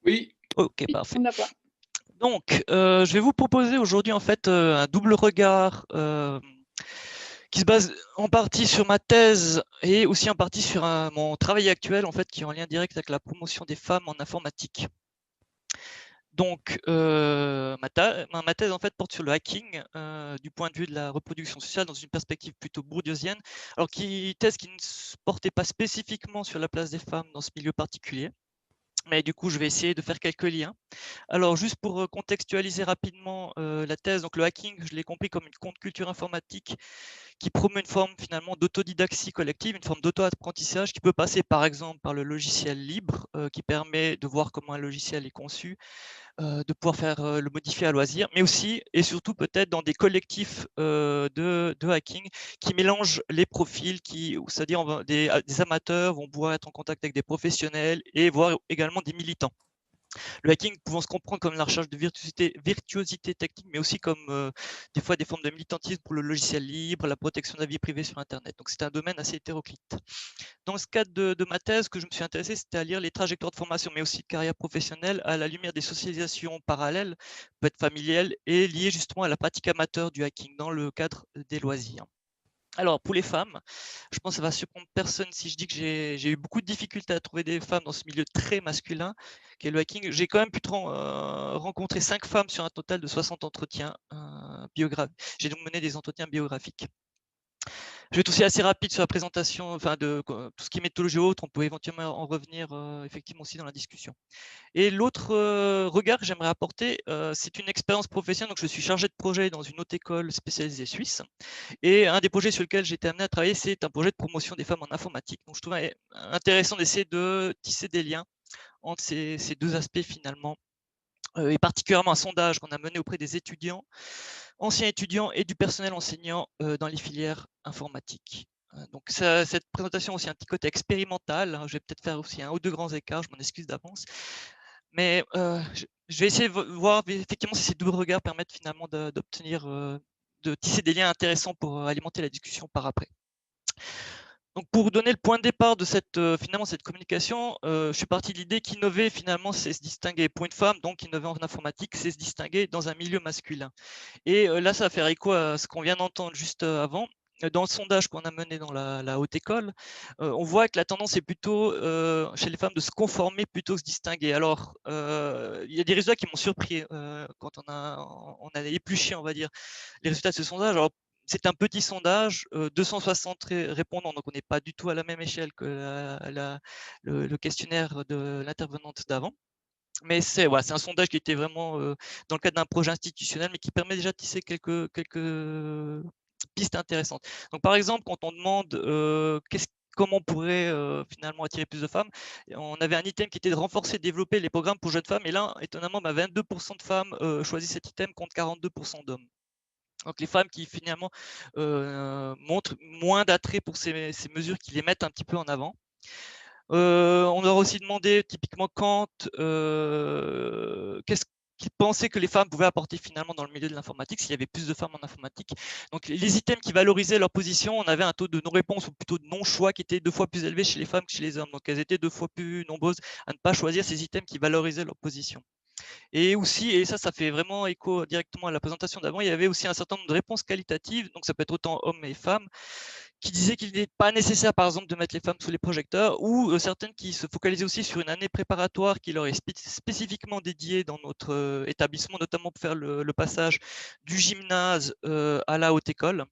Oui, Ok, Oui, parfait. on n'a pas. Donc, je vais vous proposer aujourd'hui en fait un double regard qui se base en partie sur ma thèse et aussi en partie sur mon travail actuel en fait qui est en lien direct avec la promotion des femmes en informatique. Donc, ma thèse en fait porte sur le hacking du point de vue de la reproduction sociale dans une perspective plutôt bourdieusienne, alors thèse qui ne se portait pas spécifiquement sur la place des femmes dans ce milieu particulier. Mais du coup, je vais essayer de faire quelques liens. Alors, juste pour contextualiser rapidement la thèse, donc le hacking, je l'ai compris comme une contre-culture informatique qui promeut une forme finalement d'autodidaxie collective, une forme d'auto-apprentissage qui peut passer par exemple par le logiciel libre, qui permet de voir comment un logiciel est conçu, de pouvoir faire le modifier à loisir, mais aussi et surtout peut-être dans des collectifs de hacking qui mélangent les profils, c'est-à-dire des amateurs vont pouvoir être en contact avec des professionnels et voire également des militants. Le hacking pouvant se comprendre comme la recherche de virtuosité technique, mais aussi comme des fois des formes de militantisme pour le logiciel libre, la protection de la vie privée sur Internet. Donc c'est un domaine assez hétéroclite. Dans ce cadre de ma thèse, que je me suis intéressé, c'était à lire les trajectoires de formation, mais aussi de carrière professionnelle à la lumière des socialisations parallèles, peut être familiales, et liées justement à la pratique amateur du hacking dans le cadre des loisirs. Alors, pour les femmes, je pense que ça va surprendre personne si je dis que j'ai eu beaucoup de difficultés à trouver des femmes dans ce milieu très masculin qu'est le hacking. J'ai quand même pu rencontrer 5 femmes sur un total de 60 entretiens biographiques. J'ai donc mené des entretiens biographiques. Je vais être aussi assez rapide sur la présentation, enfin de tout ce qui est méthodologie ou autre. On peut éventuellement en revenir effectivement aussi dans la discussion. Et l'autre regard que j'aimerais apporter, c'est une expérience professionnelle. Donc, je suis chargé de projet dans une haute école spécialisée suisse. Et un des projets sur lesquels j'ai été amené à travailler, c'est un projet de promotion des femmes en informatique. Donc, je trouvais intéressant d'essayer de tisser des liens entre ces deux aspects finalement, et particulièrement un sondage qu'on a mené auprès des étudiants, anciens étudiants et du personnel enseignant dans les filières informatiques. Donc cette présentation a aussi un petit côté expérimental. Je vais peut-être faire aussi un ou deux grands écarts, je m'en excuse d'avance. Mais je vais essayer de voir effectivement si ces deux regards permettent finalement d'obtenir, de tisser des liens intéressants pour alimenter la discussion par après. Donc pour donner le point de départ de finalement cette communication, je suis parti de l'idée qu'innover finalement c'est se distinguer. Pour une femme, donc innover en informatique, c'est se distinguer dans un milieu masculin. Et là, ça va faire écho à ce qu'on vient d'entendre juste avant. Dans le sondage qu'on a mené dans la haute école, on voit que la tendance est plutôt chez les femmes de se conformer plutôt que de se distinguer. Alors, il y a des résultats qui m'ont surpris quand on a épluché, on va dire, les résultats de ce sondage. Alors, c'est un petit sondage, 260 répondants, donc on n'est pas du tout à la même échelle que le questionnaire de l'intervenante d'avant. Mais c'est un sondage qui était vraiment dans le cadre d'un projet institutionnel, mais qui permet déjà de tisser quelques pistes intéressantes. Donc, par exemple, quand on demande comment on pourrait finalement attirer plus de femmes, on avait un item qui était de renforcer et développer les programmes pour jeunes femmes. Et là, étonnamment, 22% de femmes choisissent cet item contre 42% d'hommes. Donc les femmes qui finalement montrent moins d'attrait pour ces mesures qui les mettent un petit peu en avant. On leur a aussi demandé typiquement qu'est-ce qu'ils pensaient que les femmes pouvaient apporter finalement dans le milieu de l'informatique, s'il y avait plus de femmes en informatique. Donc les items qui valorisaient leur position, on avait un taux de non-réponse ou plutôt de non-choix qui était 2 fois plus élevé chez les femmes que chez les hommes. Donc elles étaient 2 fois plus nombreuses à ne pas choisir ces items qui valorisaient leur position. Et aussi, et ça fait vraiment écho directement à la présentation d'avant, il y avait aussi un certain nombre de réponses qualitatives, donc ça peut être autant hommes et femmes, qui disaient qu'il n'est pas nécessaire, par exemple, de mettre les femmes sous les projecteurs, ou certaines qui se focalisaient aussi sur une année préparatoire qui leur est spécifiquement dédiée dans notre établissement, notamment pour faire le passage du gymnase à la haute école.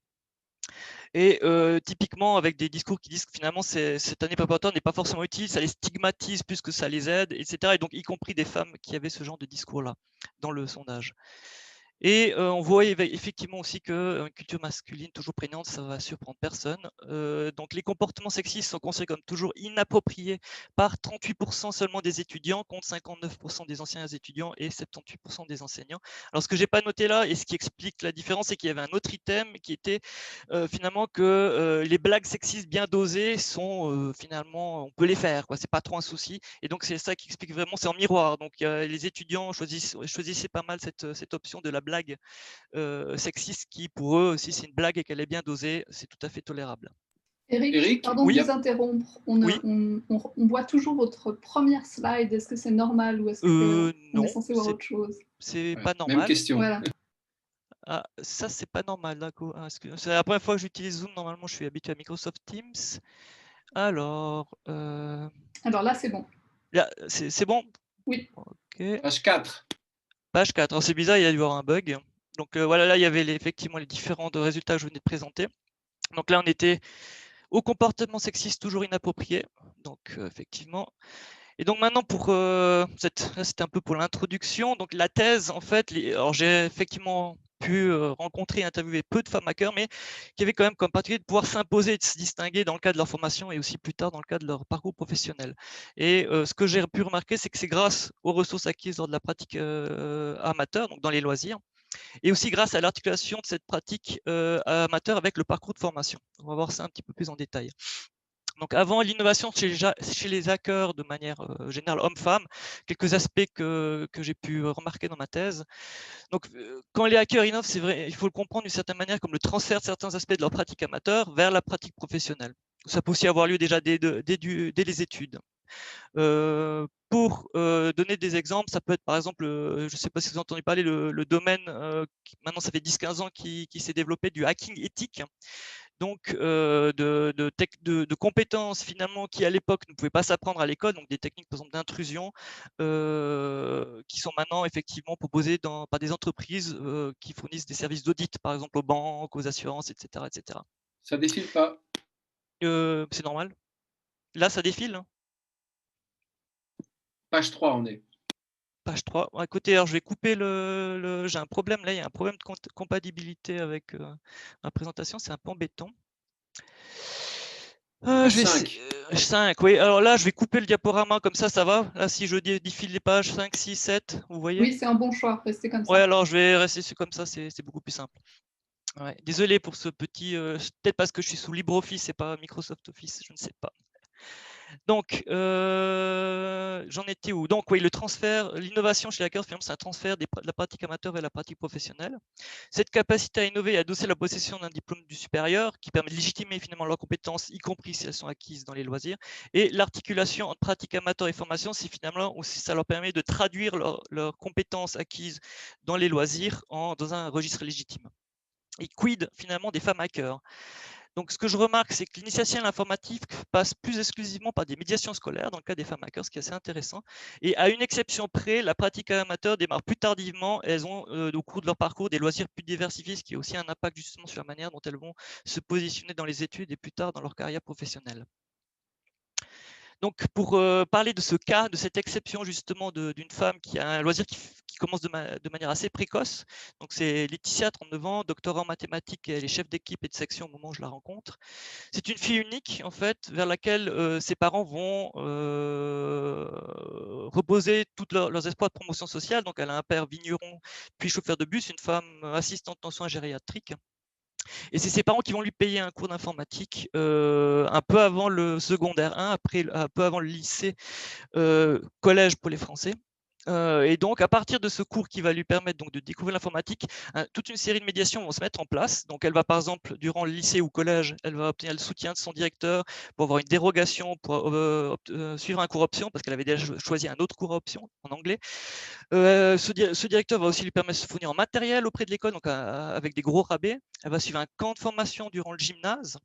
Et typiquement avec des discours qui disent que finalement cette année préparatoire n'est pas forcément utile, ça les stigmatise plus que ça les aide, etc. Et donc y compris des femmes qui avaient ce genre de discours-là dans le sondage. Et on voit effectivement aussi qu'une culture masculine toujours prégnante, ça va surprendre personne. Donc les comportements sexistes sont considérés comme toujours inappropriés par 38% seulement des étudiants, contre 59% des anciens étudiants et 78% des enseignants. Alors ce que j'ai pas noté là, et ce qui explique la différence, c'est qu'il y avait un autre item qui était finalement que les blagues sexistes bien dosées sont finalement, on peut les faire, quoi, c'est pas trop un souci. Et donc c'est ça qui explique vraiment, c'est en miroir. Donc les étudiants choisissaient pas mal cette option de la blague sexiste qui, pour eux, si c'est une blague et qu'elle est bien dosée, c'est tout à fait tolérable. Eric, pardon de Oui. vous interrompre. Oui. On voit toujours votre première slide. Est-ce que c'est normal ou est-ce qu'on est Non, censé voir autre chose? c'est Ouais, pas même normal. question. Voilà. Ah, ça, c'est pas normal, d'accord. C'est la première fois que j'utilise Zoom. Normalement, je suis habitué à Microsoft Teams. Alors, Alors là, c'est bon. là, c'est bon? Oui. OK. Page 4. Page 4. Alors, c'est bizarre, il y a dû y avoir un bug. Donc, voilà, là, il y avait effectivement les différents résultats que je venais de présenter. Donc là, on était au comportement sexiste toujours inapproprié. Donc, effectivement. Et donc maintenant, là, c'était un peu pour l'introduction. Donc la thèse, en fait, alors j'ai effectivement pu rencontrer et interviewer peu de femmes hackers, mais qui avaient quand même comme particulier de pouvoir s'imposer et de se distinguer dans le cadre de leur formation et aussi plus tard dans le cadre de leur parcours professionnel. Et ce que j'ai pu remarquer, c'est que c'est grâce aux ressources acquises lors de la pratique amateur, donc dans les loisirs, et aussi grâce à l'articulation de cette pratique amateur avec le parcours de formation. On va voir ça un petit peu plus en détail. Donc avant l'innovation chez les hackers de manière générale homme-femme, quelques aspects que j'ai pu remarquer dans ma thèse. Donc quand les hackers innovent, c'est vrai, il faut le comprendre d'une certaine manière comme le transfert de certains aspects de leur pratique amateur vers la pratique professionnelle. Ça peut aussi avoir lieu déjà dès les études. Pour donner des exemples, ça peut être par exemple, je ne sais pas si vous avez entendu parler, le domaine, maintenant ça fait 10-15 ans qui s'est développé, du hacking éthique. Donc de compétences finalement qui à l'époque ne pouvaient pas s'apprendre à l'école, donc des techniques par exemple d'intrusion, qui sont maintenant effectivement proposées par des entreprises qui fournissent des services d'audit, par exemple aux banques, aux assurances, etc. etc. Ça défile pas. C'est normal. Là, ça défile, hein. Page 3, on est. Page 3. Bon, écoutez, alors je vais couper j'ai un problème là, il y a un problème de compatibilité avec ma présentation, c'est un peu embêtant. Page Je vais 5. 5, oui. Alors là, je vais couper le diaporama comme ça va. Là, si je défile les pages 5, 6, 7, vous voyez? Oui, c'est un bon choix. Restez comme Ouais, ça. alors je vais rester comme ça, c'est beaucoup plus simple. Ouais. Désolé pour ce petit. Peut-être parce que je suis sous LibreOffice et pas Microsoft Office, je ne sais pas. Donc, j'en étais où? Donc, oui, le transfert, l'innovation chez les hackers, finalement, c'est un transfert de la pratique amateur vers la pratique professionnelle. Cette capacité à innover et à adosser la possession d'un diplôme du supérieur qui permet de légitimer finalement leurs compétences, y compris si elles sont acquises dans les loisirs. Et l'articulation entre pratique amateur et formation, c'est finalement aussi ça leur permet de traduire leurs compétences acquises dans les loisirs dans un registre légitime. Et quid finalement des femmes hackers? Donc, ce que je remarque, c'est que l'initiation à l'informatique passe plus exclusivement par des médiations scolaires, dans le cas des femmes hackers, ce qui est assez intéressant. Et à une exception près, la pratique amateur démarre plus tardivement. Elles ont, au cours de leur parcours, des loisirs plus diversifiés, ce qui a aussi un impact justement sur la manière dont elles vont se positionner dans les études et plus tard dans leur carrière professionnelle. Donc, pour parler de ce cas, de cette exception justement d'une femme qui a un loisir qui commence de manière assez précoce, donc c'est Laetitia, 39 ans, doctorat en mathématiques, et elle est chef d'équipe et de section au moment où je la rencontre. C'est une fille unique en fait, vers laquelle ses parents vont reposer tous leurs espoirs de promotion sociale. Donc, elle a un père vigneron, puis chauffeur de bus, une femme assistante en soins gériatriques. Et c'est ses parents qui vont lui payer un cours d'informatique un peu avant le secondaire 1, un peu avant le lycée, collège pour les Français. Et donc, à partir de ce cours qui va lui permettre donc, de découvrir l'informatique, toute une série de médiations vont se mettre en place. Donc, elle va, par exemple, durant le lycée ou collège, elle va obtenir le soutien de son directeur pour avoir une dérogation, pour suivre un cours option, parce qu'elle avait déjà choisi un autre cours option en anglais. Ce directeur va aussi lui permettre de se fournir en matériel auprès de l'école, donc avec des gros rabais. Elle va suivre un camp de formation durant le gymnase.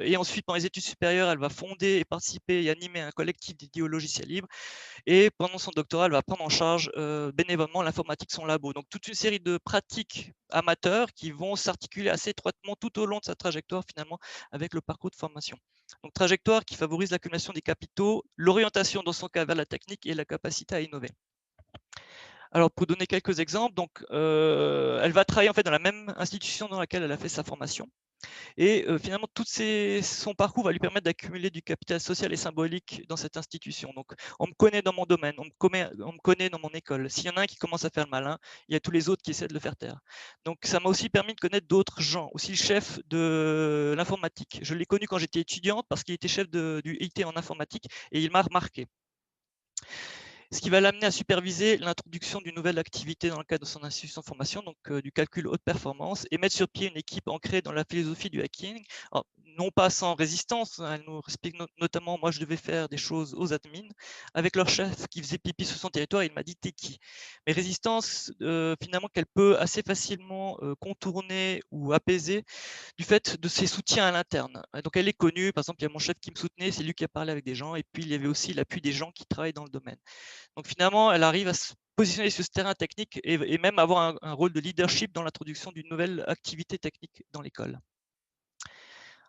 Et ensuite, dans les études supérieures, elle va fonder et participer et animer un collectif dédié au logiciel libre. Et pendant son doctorat, elle va prendre en charge bénévolement l'informatique son labo. Donc toute une série de pratiques amateurs qui vont s'articuler assez étroitement tout au long de sa trajectoire finalement avec le parcours de formation. Donc trajectoire qui favorise l'accumulation des capitaux, l'orientation dans son cas vers la technique et la capacité à innover. Alors, pour donner quelques exemples, donc, elle va travailler en fait dans la même institution dans laquelle elle a fait sa formation. Et finalement, son parcours va lui permettre d'accumuler du capital social et symbolique dans cette institution. Donc, on me connaît dans mon domaine, on me connaît dans mon école. S'il y en a un qui commence à faire le malin, il y a tous les autres qui essaient de le faire taire. Donc, ça m'a aussi permis de connaître d'autres gens, aussi le chef de l'informatique. Je l'ai connu quand j'étais étudiante parce qu'il était chef du IT en informatique et il m'a remarqué. Ce qui va l'amener à superviser l'introduction d'une nouvelle activité dans le cadre de son institution de formation, donc du calcul haute performance, et mettre sur pied une équipe ancrée dans la philosophie du hacking. Alors, non pas sans résistance. Elle nous explique notamment, moi je devais faire des choses aux admins avec leur chef qui faisait pipi sur son territoire, il m'a dit t'es qui? Mais résistance finalement qu'elle peut assez facilement contourner ou apaiser du fait de ses soutiens à l'interne. Donc elle est connue, par exemple il y a mon chef qui me soutenait, c'est lui qui a parlé avec des gens, et puis il y avait aussi l'appui des gens qui travaillent dans le domaine. Donc finalement elle arrive à se positionner sur ce terrain technique et même avoir un rôle de leadership dans l'introduction d'une nouvelle activité technique dans l'école.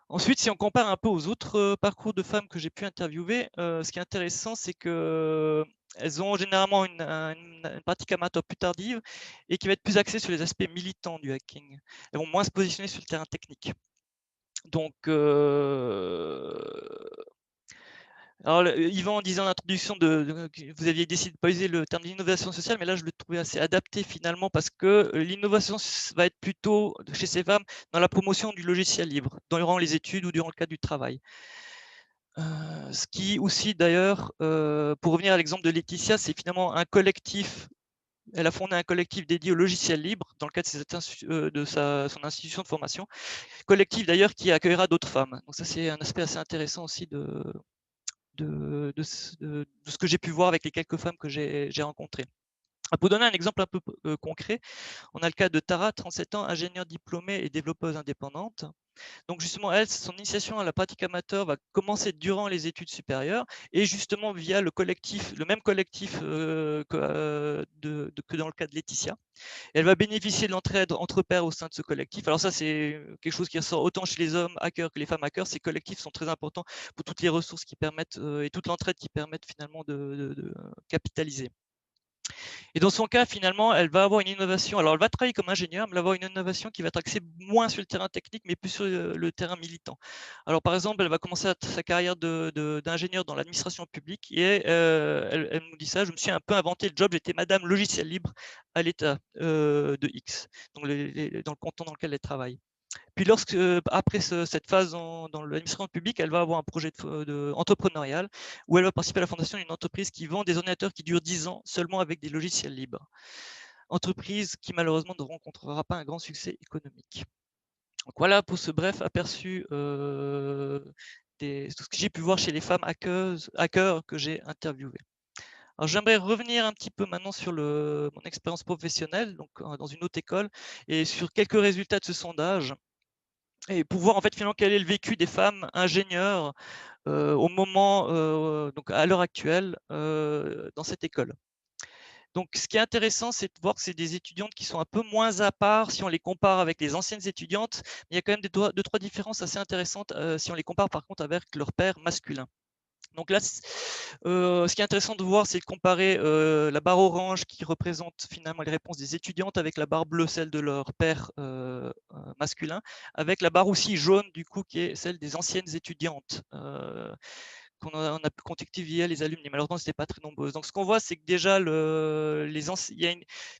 Ensuite, si on compare un peu aux autres parcours de femmes que j'ai pu interviewer, ce qui est intéressant, c'est qu'elles ont généralement une pratique amateur plus tardive et qui va être plus axée sur les aspects militants du hacking. Elles vont moins se positionner sur le terrain technique. Donc, alors, Yvan disait en introduction que vous aviez décidé de ne pas utiliser le terme d'innovation sociale, mais là je le trouvais assez adapté finalement parce que l'innovation va être plutôt chez ces femmes dans la promotion du logiciel libre, durant les études ou durant le cadre du travail. Ce qui aussi d'ailleurs, pour revenir à l'exemple de Laetitia, c'est finalement un collectif. Elle a fondé un collectif dédié au logiciel libre dans le cadre de son institution de formation. Collectif d'ailleurs qui accueillera d'autres femmes. Donc ça c'est un aspect assez intéressant aussi de ce que j'ai pu voir avec les quelques femmes que j'ai rencontrées. Pour donner un exemple un peu concret, on a le cas de Tara, 37 ans, ingénieure diplômée et développeuse indépendante. Donc justement, elle, son initiation à la pratique amateur va commencer durant les études supérieures et justement via le même collectif que dans le cas de Laetitia. Elle va bénéficier de l'entraide entre pairs au sein de ce collectif. Alors ça, c'est quelque chose qui ressort autant chez les hommes hackers que les femmes hackers. Ces collectifs sont très importants pour toutes les ressources qui permettent et toute l'entraide qui permettent finalement de capitaliser. Et dans son cas, finalement, elle va avoir une innovation. Alors, elle va travailler comme ingénieure, mais elle va avoir une innovation qui va être axée moins sur le terrain technique, mais plus sur le terrain militant. Alors, par exemple, elle va commencer sa carrière d'ingénieure dans l'administration publique et elle nous dit ça, je me suis un peu inventé le job, j'étais madame logiciel libre à l'État de X, donc dans le canton dans lequel elle travaille. Puis après cette phase dans l'administration publique, elle va avoir un projet entrepreneurial où elle va participer à la fondation d'une entreprise qui vend des ordinateurs qui durent 10 ans seulement avec des logiciels libres. Entreprise qui malheureusement ne rencontrera pas un grand succès économique. Donc voilà pour ce bref aperçu de ce que j'ai pu voir chez les femmes hackers que j'ai interviewées. Alors j'aimerais revenir un petit peu maintenant sur mon expérience professionnelle, donc dans une autre école, et sur quelques résultats de ce sondage. Et pour voir en fait finalement quel est le vécu des femmes ingénieures au moment, donc à l'heure actuelle, dans cette école. Donc ce qui est intéressant, c'est de voir que c'est des étudiantes qui sont un peu moins à part si on les compare avec les anciennes étudiantes, mais il y a quand même deux, trois différences assez intéressantes si on les compare par contre avec leur père masculin. Donc là, ce qui est intéressant de voir, c'est de comparer la barre orange qui représente finalement les réponses des étudiantes avec la barre bleue, celle de leur père masculin, avec la barre aussi jaune du coup qui est celle des anciennes étudiantes qu'on a pu contacter via les alumni. Malheureusement, ce n'était pas très nombreuses. Donc ce qu'on voit, c'est que déjà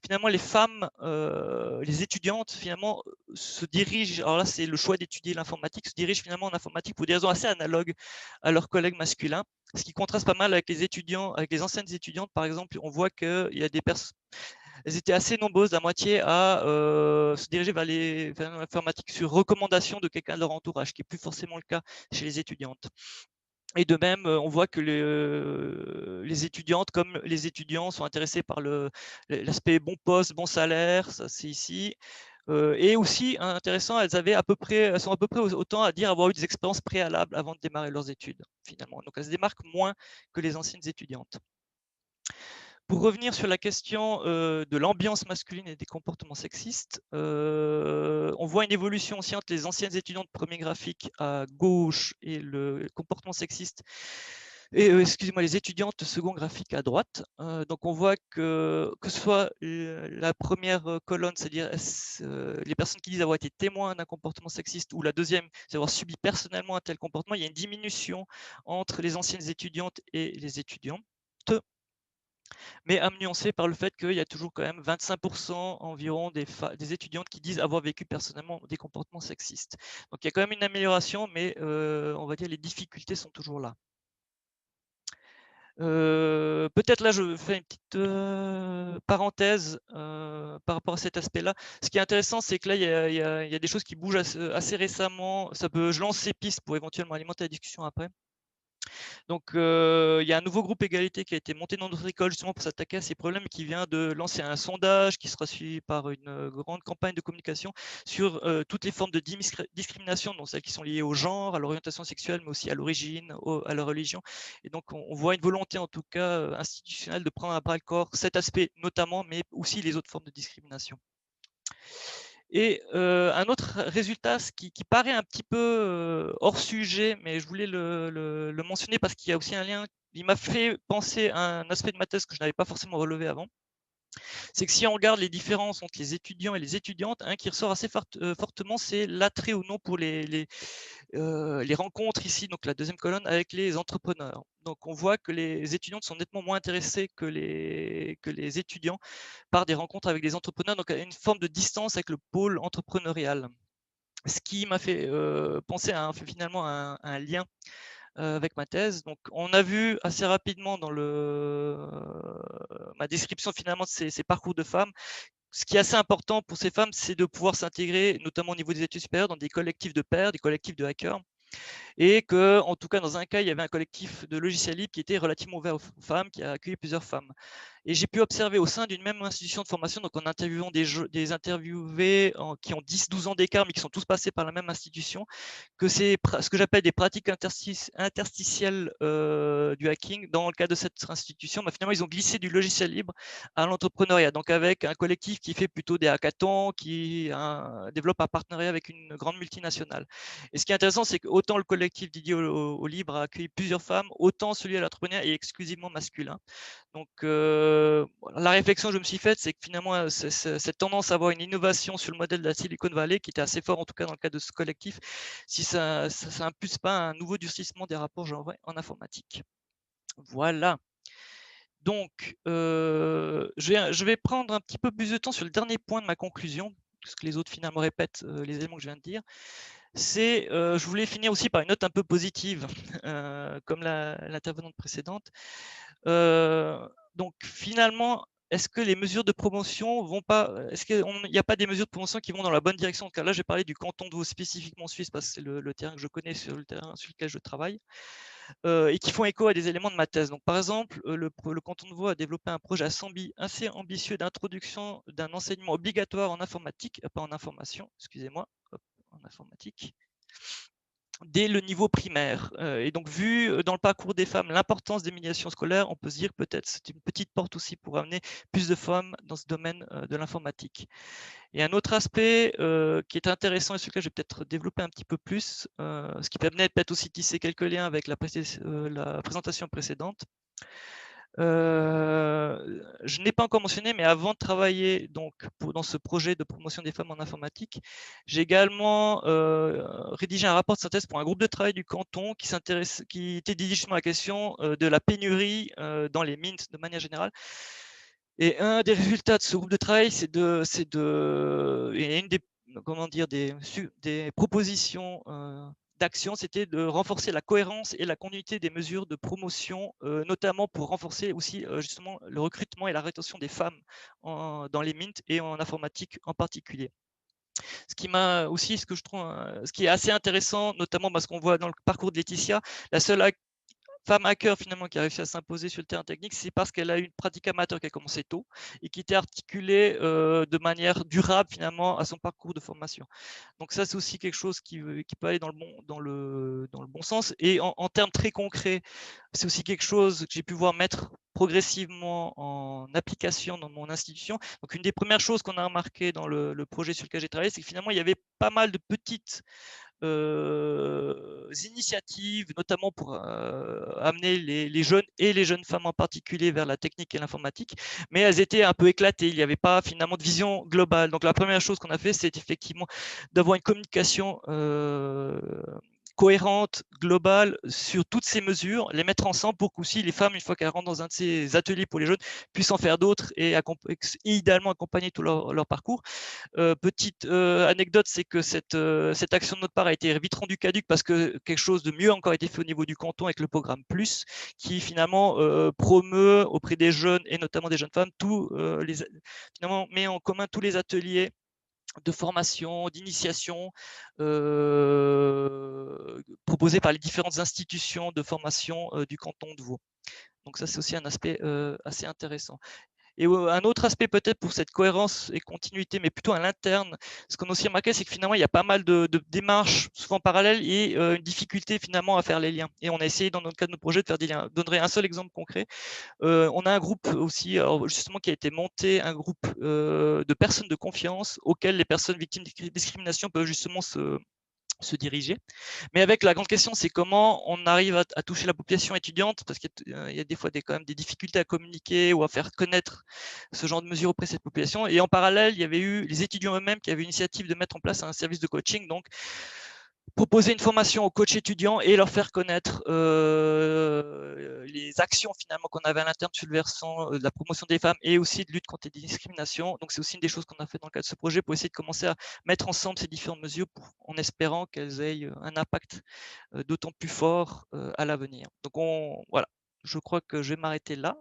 finalement les femmes, les étudiantes finalement se dirigent. Alors là, c'est le choix d'étudier l'informatique, se dirigent finalement en informatique pour des raisons assez analogues à leurs collègues masculins. Ce qui contraste pas mal avec les étudiants, avec les anciennes étudiantes, par exemple, on voit qu'il y a des personnes, elles étaient assez nombreuses, la moitié, à se diriger vers l'informatique sur recommandation de quelqu'un de leur entourage, ce qui n'est plus forcément le cas chez les étudiantes. Et de même, on voit que les étudiantes comme les étudiants sont intéressés par l'aspect bon poste, bon salaire, ça c'est ici. Et aussi intéressant, elles sont à peu près autant à dire avoir eu des expériences préalables avant de démarrer leurs études, finalement. Donc elles se démarquent moins que les anciennes étudiantes. Pour revenir sur la question de l'ambiance masculine et des comportements sexistes, on voit une évolution aussi entre les anciennes étudiantes premier graphique à gauche et le comportement sexiste, et excusez-moi, les étudiantes second graphique à droite. Donc on voit que ce soit la première colonne, c'est-à-dire les personnes qui disent avoir été témoins d'un comportement sexiste, ou la deuxième, c'est avoir subi personnellement un tel comportement, il y a une diminution entre les anciennes étudiantes et les étudiants, mais à me nuancer par le fait qu'il y a toujours quand même 25% environ des étudiantes qui disent avoir vécu personnellement des comportements sexistes. Donc il y a quand même une amélioration, mais on va dire les difficultés sont toujours là. Peut-être là je fais une petite parenthèse par rapport à cet aspect-là. Ce qui est intéressant, c'est que là, il y a des choses qui bougent assez récemment. Je lance ces pistes pour éventuellement alimenter la discussion après. Donc, il y a un nouveau groupe égalité qui a été monté dans notre école justement pour s'attaquer à ces problèmes et qui vient de lancer un sondage qui sera suivi par une grande campagne de communication sur toutes les formes de discrimination, donc celles qui sont liées au genre, à l'orientation sexuelle, mais aussi à l'origine, à la religion. Et donc, on voit une volonté en tout cas institutionnelle de prendre à bras le corps cet aspect notamment, mais aussi les autres formes de discrimination. Et un autre résultat, qui paraît un petit peu hors sujet, mais je voulais le mentionner parce qu'il y a aussi un lien, il m'a fait penser à un aspect de ma thèse que je n'avais pas forcément relevé avant. C'est que si on regarde les différences entre les étudiants et les étudiantes, un qui ressort assez fortement, c'est l'attrait ou non pour les rencontres ici, donc la deuxième colonne, avec les entrepreneurs. Donc on voit que les étudiantes sont nettement moins intéressées que les étudiants par des rencontres avec des entrepreneurs, donc une forme de distance avec le pôle entrepreneurial. Ce qui m'a fait penser finalement à un lien avec ma thèse. Donc, on a vu assez rapidement dans ma description finalement de ces parcours de femmes. Ce qui est assez important pour ces femmes, c'est de pouvoir s'intégrer, notamment au niveau des études supérieures, dans des collectifs de pairs, des collectifs de hackers. Et que, en tout cas, dans un cas, il y avait un collectif de logiciels libres qui était relativement ouvert aux femmes, qui a accueilli plusieurs femmes. Et j'ai pu observer au sein d'une même institution de formation, donc en interviewant des interviewés qui ont 10-12 ans d'écart, mais qui sont tous passés par la même institution, que c'est ce que j'appelle des pratiques interstitielles du hacking. Dans le cas de cette institution, finalement, ils ont glissé du logiciel libre à l'entrepreneuriat, donc avec un collectif qui fait plutôt des hackathons, qui développe un partenariat avec une grande multinationale. Et ce qui est intéressant, c'est que autant le collectif dédié au libre a accueilli plusieurs femmes, autant celui à l'entrepreneuriat est exclusivement masculin. Donc, la réflexion que je me suis faite, c'est que finalement, cette tendance à avoir une innovation sur le modèle de la Silicon Valley, qui était assez fort en tout cas dans le cas de ce collectif, si ça n'impulse pas un nouveau durcissement des rapports genrés en informatique. Voilà. Donc, je vais prendre un petit peu plus de temps sur le dernier point de ma conclusion, parce que les autres finalement répètent les éléments que je viens de dire. Je voulais finir aussi par une note un peu positive, comme l'intervenante précédente. Donc finalement, est-ce que les mesures de promotion vont pas, est-ce qu'il n'y a pas des mesures de promotion qui vont dans la bonne direction? Car là, j'ai parlé du canton de Vaud spécifiquement suisse, parce que c'est le terrain que je connais, sur le terrain sur lequel je travaille, et qui font écho à des éléments de ma thèse. Donc par exemple, le canton de Vaud a développé un projet assez ambitieux d'introduction d'un enseignement obligatoire en informatique, pas en information, excusez-moi, en informatique, dès le niveau primaire. Et donc, vu dans le parcours des femmes l'importance des médiations scolaires, on peut se dire que peut-être c'est une petite porte aussi pour amener plus de femmes dans ce domaine de l'informatique. Et un autre aspect qui est intéressant et sur lequel je vais peut-être développer un petit peu plus, ce qui permet peut-être aussi tisser quelques liens avec la présentation précédente. Je n'ai pas encore mentionné, mais avant de travailler dans ce projet de promotion des femmes en informatique, j'ai également rédigé un rapport de synthèse pour un groupe de travail du canton qui était dédié justement à la question de la pénurie dans les mines de manière générale. Et un des résultats de ce groupe de travail, et une des propositions d'action, c'était de renforcer la cohérence et la continuité des mesures de promotion, notamment pour renforcer aussi justement le recrutement et la rétention des femmes dans les MINT et en informatique en particulier. Ce que je trouve, ce qui est assez intéressant, notamment parce qu'on voit dans le parcours de Laetitia, la seule femme hacker finalement qui a réussi à s'imposer sur le terrain technique, c'est parce qu'elle a eu une pratique amateur qui a commencé tôt et qui était articulée de manière durable finalement à son parcours de formation. Donc ça, c'est aussi quelque chose qui peut aller dans le bon sens. Et en termes très concrets, c'est aussi quelque chose que j'ai pu voir mettre progressivement en application dans mon institution. Donc une des premières choses qu'on a remarqué dans le projet sur lequel j'ai travaillé, c'est que finalement, il y avait pas mal de petites initiatives, notamment pour amener les jeunes et les jeunes femmes en particulier vers la technique et l'informatique, mais elles étaient un peu éclatées, il n'y avait pas finalement de vision globale. Donc la première chose qu'on a fait, c'est effectivement d'avoir une communication cohérente, globale sur toutes ces mesures, les mettre ensemble pour qu'aussi les femmes, une fois qu'elles rentrent dans un de ces ateliers pour les jeunes, puissent en faire d'autres et idéalement accompagner tout leur parcours. Petite anecdote, c'est que cette action de notre part a été vite rendue caduque parce que quelque chose de mieux a encore été fait au niveau du canton avec le programme Plus, qui finalement promeut auprès des jeunes et notamment des jeunes femmes, finalement met en commun tous les ateliers de formation, d'initiation proposés par les différentes institutions de formation du canton de Vaud. Donc ça, c'est aussi un aspect assez intéressant. Et un autre aspect peut-être pour cette cohérence et continuité, mais plutôt à l'interne, ce qu'on a aussi remarqué, c'est que finalement, il y a pas mal de démarches, souvent parallèles, et une difficulté finalement à faire les liens. Et on a essayé dans notre cadre de nos projets de faire des liens. Je donnerai un seul exemple concret. On a un groupe aussi, alors justement, qui a été monté, un groupe de personnes de confiance auxquelles les personnes victimes de discrimination peuvent justement se diriger. Mais avec la grande question, c'est comment on arrive à toucher la population étudiante, parce qu'il y a des fois quand même des difficultés à communiquer ou à faire connaître ce genre de mesures auprès de cette population. Et en parallèle, il y avait eu les étudiants eux-mêmes qui avaient l'initiative de mettre en place un service de coaching, donc proposer une formation aux coachs étudiants et leur faire connaître les actions finalement qu'on avait à l'interne sur le versant de la promotion des femmes et aussi de lutte contre les discriminations. Donc c'est aussi une des choses qu'on a fait dans le cadre de ce projet pour essayer de commencer à mettre ensemble ces différentes mesures en espérant qu'elles aient un impact d'autant plus fort à l'avenir. Donc voilà, je crois que je vais m'arrêter là.